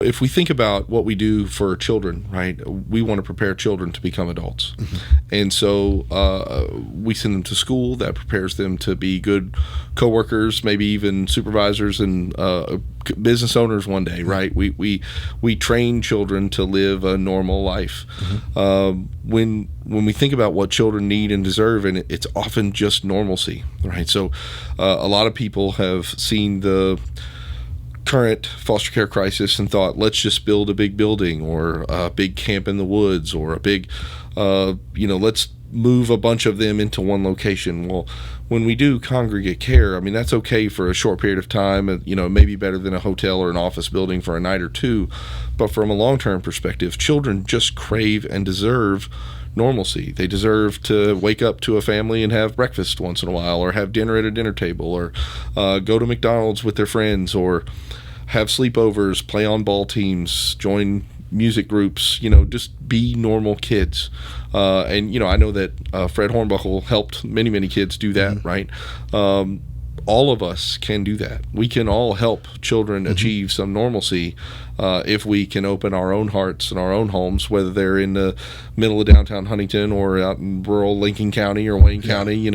If we think about what we do for children, right, we want to prepare children to become adults. And so we send them to school that prepares them to be good coworkers, maybe even supervisors and business owners one day, right? We train children to live a normal life. When we think about what children need and deserve, and it's often just normalcy, right? So a lot of people have seen the current foster care crisis and thought, let's just build a big building or a big camp in the woods or a big, let's move a bunch of them into one location. Well, when we do congregate care, I mean, that's okay for a short period of time. It may be better than a hotel or an office building for a night or two. But from a long-term perspective, children just crave and deserve normalcy. They deserve to wake up to a family and have breakfast once in a while, or have dinner at a dinner table, or go to McDonald's with their friends, or have sleepovers, play on ball teams, join music groups, just be normal kids. And I know that Fred Hornbuckle helped many kids do that, right? All of us can do that. We can all help children achieve some normalcy if we can open our own hearts and our own homes, whether they're in the middle of downtown Huntington or out in rural Lincoln County or Wayne County.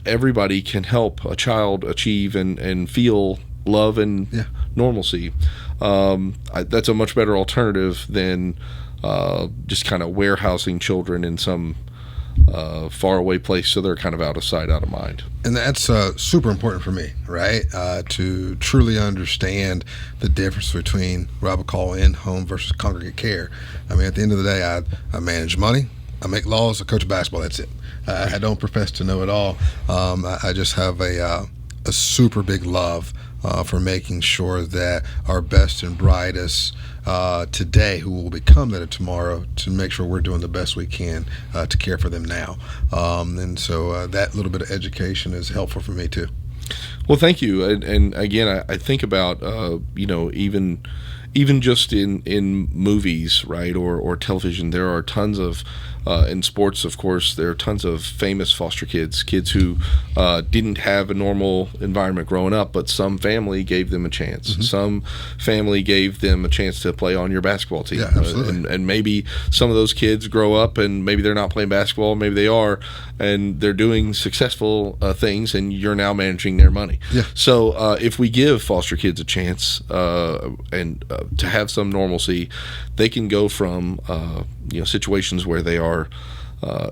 Everybody can help a child achieve and feel love and normalcy. That's a much better alternative than just kind of warehousing children in some faraway place so they're kind of out of sight, out of mind. And that's super important for me, right? To truly understand the difference between what I would call in-home versus congregate care. I mean, at the end of the day, I manage money, I make laws, I coach basketball, that's it. I don't profess to know it all. I just have a super big love for making sure that our best and brightest today, who will become that tomorrow, to make sure we're doing the best we can to care for them now. And so that little bit of education is helpful for me too. Well, thank you. And again, I think about, even just in movies, right, or television, there are tons of, in sports, of course, there are tons of famous foster kids who didn't have a normal environment growing up, but some family gave them a chance. Some family gave them a chance to play on your basketball team. Yeah, absolutely. And maybe some of those kids grow up and maybe they're not playing basketball, maybe they are, and they're doing successful things, and you're now managing their money. Yeah. So if we give foster kids a chance and to have some normalcy, they can go from situations where they are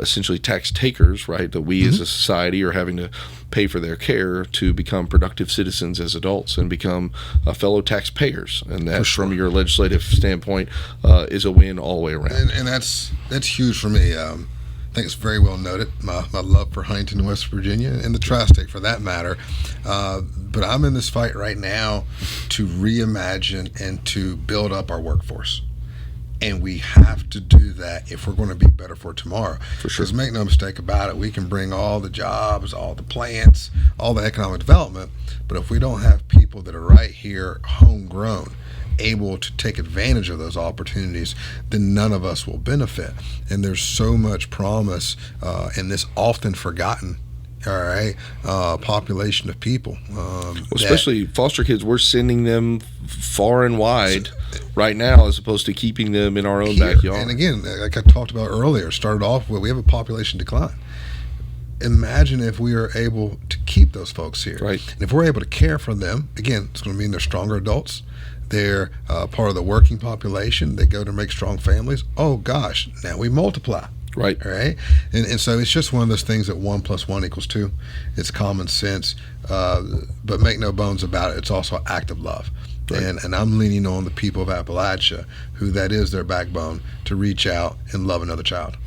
essentially tax takers, right, that we as a society are having to pay for their care, to become productive citizens as adults and become fellow taxpayers. And that, from your legislative standpoint, is a win all the way around. And that's huge for me. I think it's very well noted, my love for Huntington, West Virginia, and the tri-state for that matter. But I'm in this fight right now to reimagine and to build up our workforce. And we have to do that if we're going to be better for tomorrow. For sure. Because make no mistake about it, we can bring all the jobs, all the plants, all the economic development, but if we don't have people that are right here, homegrown, able to take advantage of those opportunities, then none of us will benefit. And there's so much promise in this often forgotten population of people. Especially foster kids, we're sending them far and wide right now as opposed to keeping them in our own backyard. And again, like I talked about earlier, started off with, we have a population decline. Imagine if we are able to keep those folks here. Right. And if we're able to care for them, again, it's going to mean they're stronger adults. They're part of the working population. They go to make strong families. Oh, gosh, now we multiply. Right. All right. And so it's just one of those things that 1 + 1 = 2. It's common sense. But make no bones about it, it's also an act of love. Right. And I'm leaning on the people of Appalachia, who that is their backbone, to reach out and love another child.